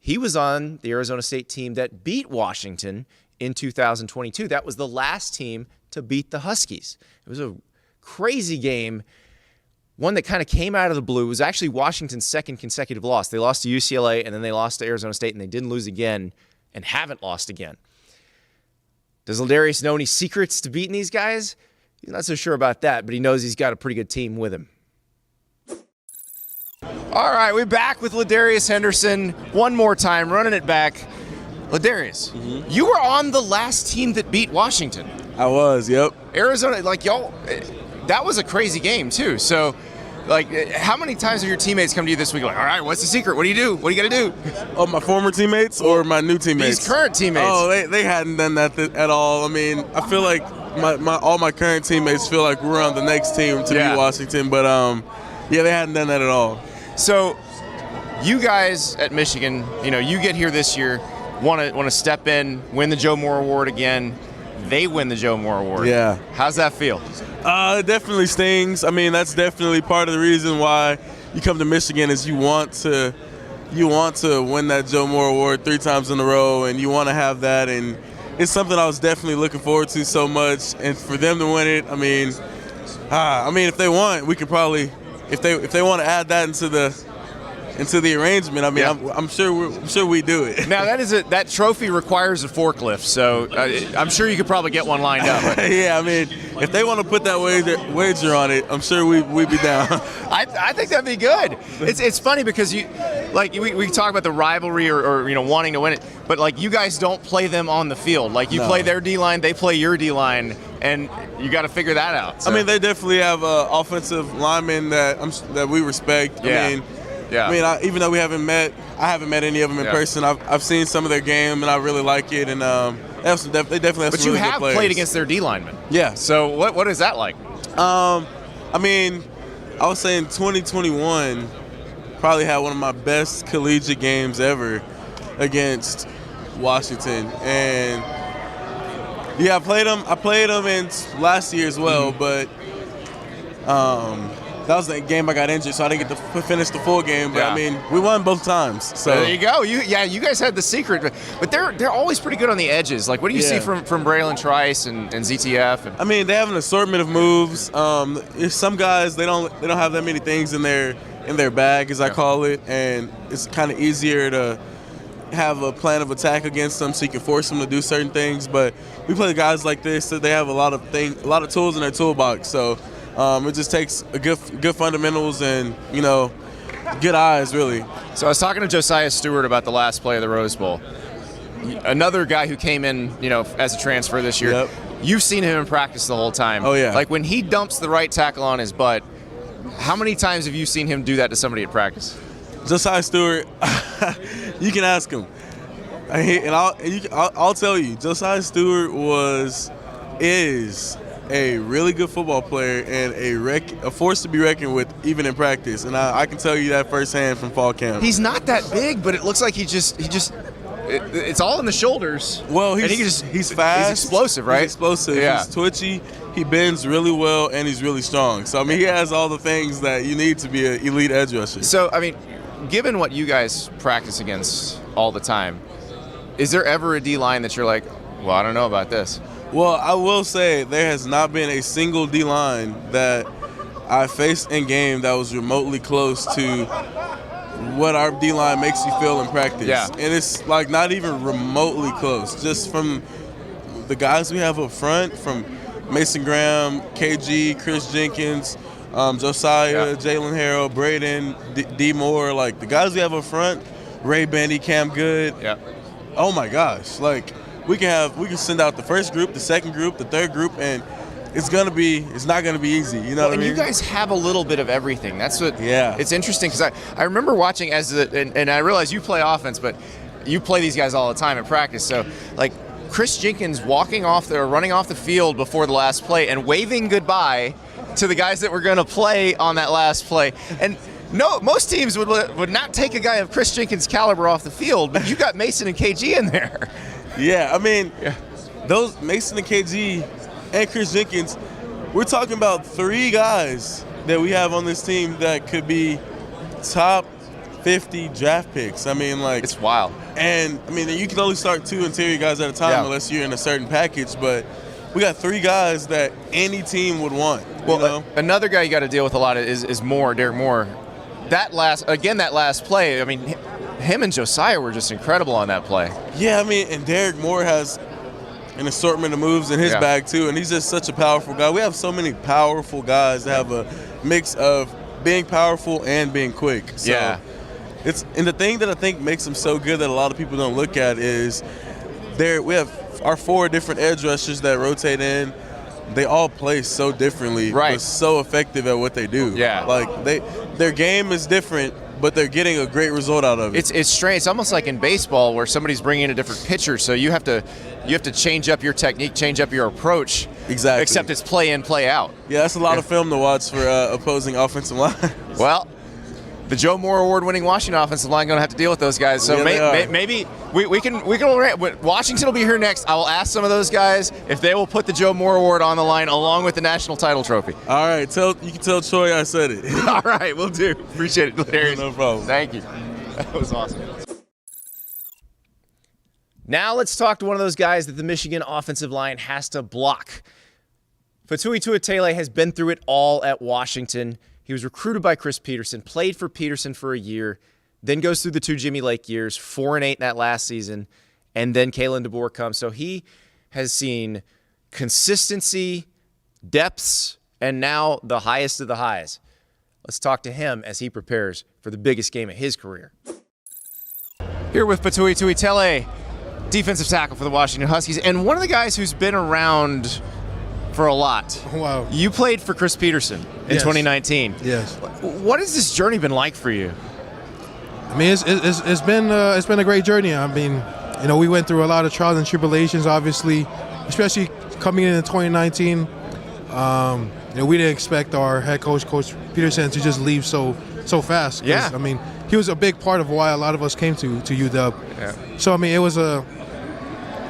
he was on the Arizona State team that beat Washington in 2022. That was the last team to beat the Huskies. It was a crazy game, one that kind of came out of the blue. It was actually Washington's second consecutive loss. They lost to UCLA, and then they lost to Arizona State, and they didn't lose again and haven't lost again. Does LaDarius know any secrets to beating these guys? He's not so sure about that, but he knows he's got a pretty good team with him. All right, we're back with LaDarius Henderson one more time, running it back. LaDarius, you were on the last team that beat Washington. I was, yep. Arizona, y'all, that was a crazy game too. So, how many times have your teammates come to you this week all right, what's the secret? What do you do? What do you got to do? Oh, my former teammates or my new teammates? These current teammates. Oh, they hadn't done that at all. I mean, I feel like all my current teammates feel like we're on the next team to beat Washington, but they hadn't done that at all. So, you guys at Michigan, you get here this year. want to step in, win the Joe Moore Award again. They win the Joe Moore Award. Yeah. How's that feel? It definitely stings. I mean, that's definitely part of the reason why you come to Michigan is you want to win that Joe Moore Award 3 times in a row, and you want to have that. And it's something I was definitely looking forward to so much. And for them to win it, I mean, if they want, we could probably, if they want to add that into the arrangement. I mean, Yeah. I'm sure we do it. Now that trophy requires a forklift, so I'm sure you could probably get one lined up. Yeah, I mean, if they want to put that wager on it, I'm sure we'd be down. I think that'd be good. It's funny because we talk about the rivalry or wanting to win it, but like you guys don't play them on the field. Like you play their D-line, they play your D-line, and you got to figure that out. So. I mean, they definitely have offensive linemen that we respect. Yeah. I mean. Yeah. I mean, even though I haven't met any of them in person. I've seen some of their game, and I really like it. And they definitely have some But you really have good players. played against their D linemen. Yeah. So what is that like? I mean, I was saying 2021 probably had one of my best collegiate games ever against Washington. And yeah, I played them in last year as well, but that was the game I got injured, so I didn't get to finish the full game. But I mean, we won both times. So there you go. You guys had the secret, but they're always pretty good on the edges. Like, what do you see from Braylon Trice and ZTF? I mean, they have an assortment of moves. Some guys they don't have that many things in their bag, as I call it, and it's kind of easier to have a plan of attack against them, so you can force them to do certain things. But we play guys like this, so they have a lot of tools in their toolbox. So. It just takes a good fundamentals and, good eyes, really. So I was talking to Josiah Stewart about the last play of the Rose Bowl. Another guy who came in, as a transfer this year. Yep. You've seen him in practice the whole time. Oh, yeah. Like when he dumps the right tackle on his butt, how many times have you seen him do that to somebody at practice? Josiah Stewart, you can ask him. I'll tell you, Josiah Stewart is a really good football player and a force to be reckoned with, even in practice. And I can tell you that firsthand from fall camp. He's not that big, but it looks like it's all in the shoulders. Well, he's fast. He's explosive, right? He's explosive. Yeah. He's twitchy. He bends really well, and he's really strong. So, I mean, he has all the things that you need to be an elite edge rusher. So, I mean, given what you guys practice against all the time, is there ever a D-line that you're like, well, I don't know about this? Well, I will say there has not been a single D-line that I faced in game that was remotely close to what our D-line makes you feel in practice. Yeah. And it's like not even remotely close. Just from the guys we have up front, from Mason Graham, KG, Chris Jenkins, Josiah, Jalen Harrell, Braden, D. Moore, like the guys we have up front, Ray Bendy, Cam Good. Yeah. Oh my gosh, like we can send out the first group, the second group, the third group, and it's not gonna be easy. You know what I mean? And you guys have a little bit of everything. That's what. Yeah. It's interesting because I remember watching and I realize you play offense, but you play these guys all the time in practice. So like Chris Jenkins running off the field before the last play and waving goodbye to the guys that were going to play on that last play. And no, most teams would not take a guy of Chris Jenkins' caliber off the field, but you got Mason and KG in there. Yeah, I mean, those Mason and KG and Chris Jenkins, we're talking about 3 guys that we have on this team that could be top 50 draft picks. I mean, like, it's wild. And I mean, you can only start 2 interior guys at a time unless you're in a certain package. But we got 3 guys that any team would want. Well, another guy you got to deal with a lot is Derek Moore. That last play, I mean, him and Josiah were just incredible on that play. Yeah, I mean, and Derek Moore has an assortment of moves in his bag too, and he's just such a powerful guy. We have so many powerful guys that have a mix of being powerful and being quick. So and the thing that I think makes them so good that a lot of people don't look at is we have our 4 different edge rushers that rotate in. They all play so differently, but so effective at what they do. Yeah. Like their game is different, but they're getting a great result out of it. It's strange. It's almost like in baseball where somebody's bringing in a different pitcher, so you have to change up your technique, change up your approach. Exactly. Except it's play in, play out. Yeah, that's a lot of film to watch for opposing offensive line. Well, the Joe Moore Award-winning Washington offensive line going to have to deal with those guys. So maybe we can Washington will be here next. I will ask some of those guys if they will put the Joe Moore Award on the line along with the national title trophy. All right, you can tell Troy I said it. All right, we'll do. Appreciate it, LaDarius. No problem. Thank you. That was awesome. Now let's talk to one of those guys that the Michigan offensive line has to block. Faatui Tuitele has been through it all at Washington. He was recruited by Chris Peterson, played for Peterson for a year, then goes through the 2 Jimmy Lake years, 4-8 in that last season, and then Kalen DeBoer comes. So he has seen consistency, depths, and now the highest of the highs. Let's talk to him as he prepares for the biggest game of his career. Here with Faatui Tuitele, defensive tackle for the Washington Huskies, and one of the guys who's been around for a lot. Wow. You played for Chris Peterson in 2019. Yes. What has this journey been like for you? I mean, it's been a great journey. I mean, we went through a lot of trials and tribulations, obviously, especially coming in 2019. We didn't expect our head coach, Coach Peterson, to just leave so fast. Yeah. I mean, he was a big part of why a lot of us came to UW. Yeah. So I mean, it was a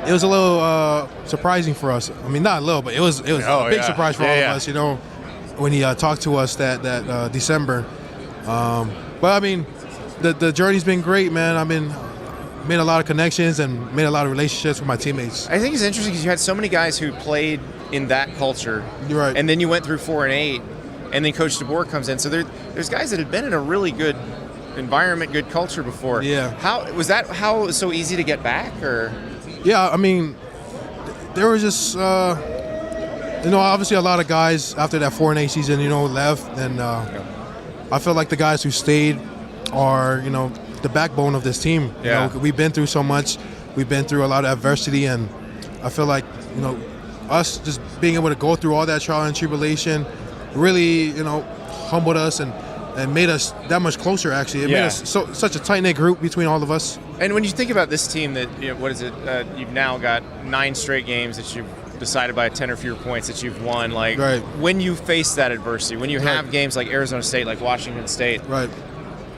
little surprising for us. I mean, not a little, but it was a big surprise for all of us. When he talked to us that December. But I mean, the journey's been great, man. I mean, made a lot of connections and made a lot of relationships with my teammates. I think it's interesting because you had so many guys who played in that culture. You're right. And then you went through 4-8, and then Coach DeBoer comes in. So there's guys that had been in a really good environment, good culture before. Yeah. How it was so easy to get back, or? Yeah, I mean, there was just obviously a lot of guys after that 4-8 season, left, and I feel like the guys who stayed are, the backbone of this team. Yeah. We've been through so much. We've been through a lot of adversity, and I feel like, us just being able to go through all that trial and tribulation really, humbled us and made us that much closer, actually. It made us such a tight-knit group between all of us. And when you think about this team that, what is it, you've now got 9 straight games that you've decided by 10 or fewer points that you've won. Like, right. When you face that adversity, when you have games like Arizona State, like Washington State, right.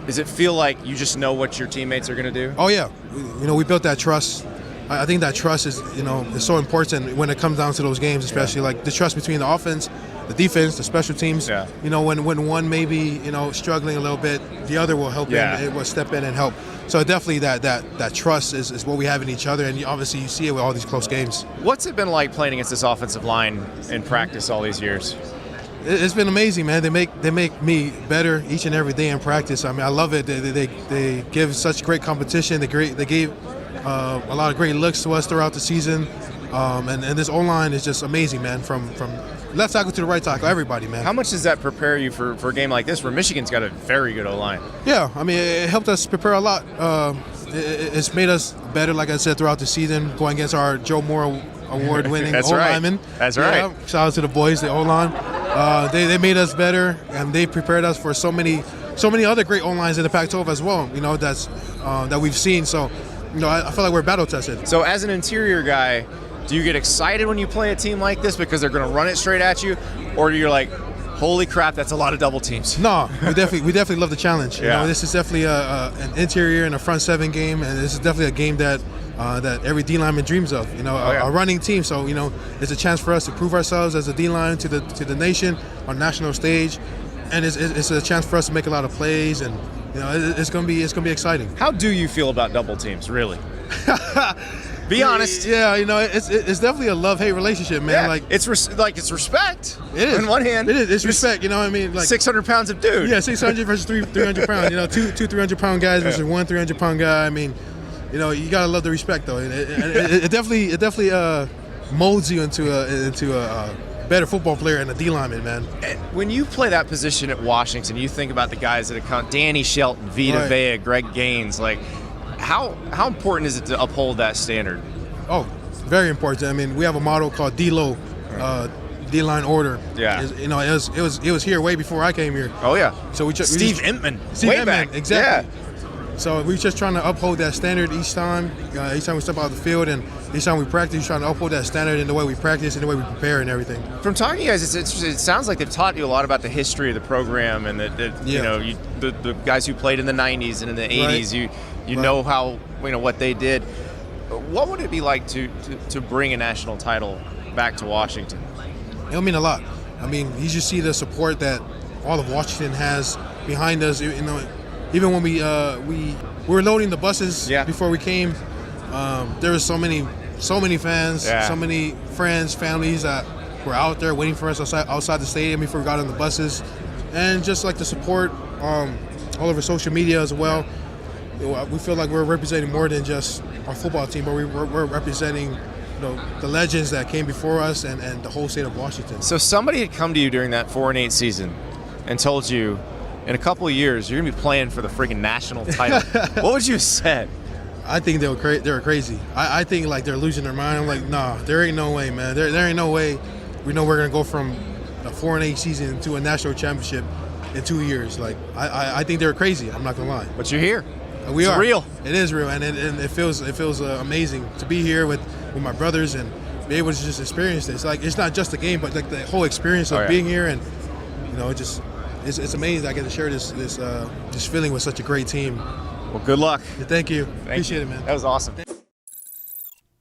Does it feel like you just know what your teammates are going to do? Oh, yeah. We built that trust. I think that trust is, is so important when it comes down to those games, especially like the trust between the offense, the defense, the special teams. Yeah. When one may be, struggling a little bit, the other will help in. It will step in and help. So definitely that trust is what we have in each other, and obviously you see it with all these close games. What's it been like playing against this offensive line in practice all these years? It's been amazing, man. They make me better each and every day in practice. I mean, I love it. They give such great competition. They gave a lot of great looks to us throughout the season, and this O-line is just amazing, man. From left tackle to the right tackle, everybody, man. How much does that prepare you for a game like this, where Michigan's got a very good O-line? Yeah, I mean, it helped us prepare a lot. It's made us better, like I said, throughout the season, going against our Joe Moore award-winning O-lineman. That's right. Shout out to the boys, the O-line. They made us better, and they prepared us for so many other great O-lines in the Pac-12 as well. That we've seen. So, I feel like we're battle tested. So, as an interior guy, do you get excited when you play a team like this because they're going to run it straight at you, or you're like, holy crap, that's a lot of double teams? No, we definitely love the challenge. Yeah. This is definitely an interior and a front seven game, and this is definitely a game that every D lineman dreams of. A running team. So it's a chance for us to prove ourselves as a D line to the nation on national stage, and it's a chance for us to make a lot of plays, and it's gonna be exciting. How do you feel about double teams, really? Be honest. Yeah, it's definitely a love-hate relationship, man. Yeah, like it's respect. It is. On one hand, it is. It's respect. What I mean? Like 600 pounds of dude. Yeah, 600 versus 300 pounds. Two 300-pound guys versus one 300-pound guy. I mean, you gotta love the respect, though. It definitely molds you into a better football player and a D lineman, man. And when you play that position at Washington, you think about the guys that have come: Danny Shelton, Vita Vea, Greg Gaines. Like, how important is it to uphold that standard? Oh, very important. I mean, we have a motto called D-Lo, D-line order. Yeah. It was here way before I came here. Oh yeah. So Steve Entman. Steve way Entman, back. exactly. Yeah. So we're just trying to uphold that standard each time we step out the field, and each time we practice, we're trying to uphold that standard in the way we practice and the way we prepare and everything. From talking to you guys, it sounds like they've taught you a lot about the history of the program and the guys who played in the 90s and in the 80s. Right. You know how what they did. What would it be like to bring a national title back to Washington? It'll mean a lot. I mean, you just see the support that all of Washington has behind us. Even when we were loading the buses before we came, there was so many fans, so many friends, families that were out there waiting for us outside the stadium before we got on the buses, and just like the support all over social media as well. We feel like we're representing more than just our football team, but we're representing the legends that came before us and the whole state of Washington. So somebody had come to you during that 4-8 season and told you, in a couple of years, you're going to be playing for the freaking national title. What would you have said? I think they were crazy. I think like they're losing their mind. I'm like, nah, there ain't no way, man. There ain't no way we know we're going to go from a 4-8 season to a national championship in 2 years. Like, I think they're crazy. I'm not going to lie. But you're here. We are. Real. It is real, and it feels amazing to be here with my brothers and be able to just experience this. Like, it's not just a game, but like the whole experience of being here, and it's amazing. I get to share this feeling with such a great team. Well, good luck. Thank you. Appreciate it, man. That was awesome.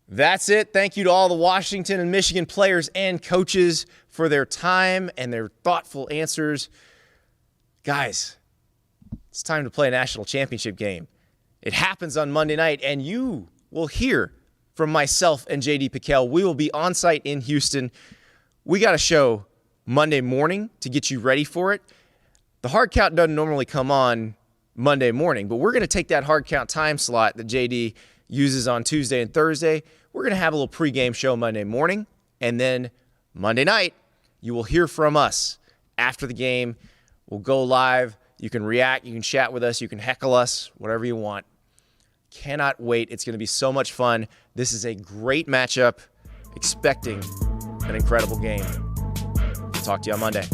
That's it. Thank you to all the Washington and Michigan players and coaches for their time and their thoughtful answers. Guys, it's time to play a national championship game. It happens on Monday night, and you will hear from myself and JD Pickell. We will be on site in Houston. We got a show Monday morning to get you ready for it. The hard count doesn't normally come on Monday morning, but we're going to take that hard count time slot that JD uses on Tuesday and Thursday. We're going to have a little pregame show Monday morning, and then Monday night, you will hear from us after the game. We'll go live. You can react. You can chat with us. You can heckle us, whatever you want. Cannot wait. It's going to be so much fun. This is a great matchup. Expecting an incredible game. Talk to you on Monday.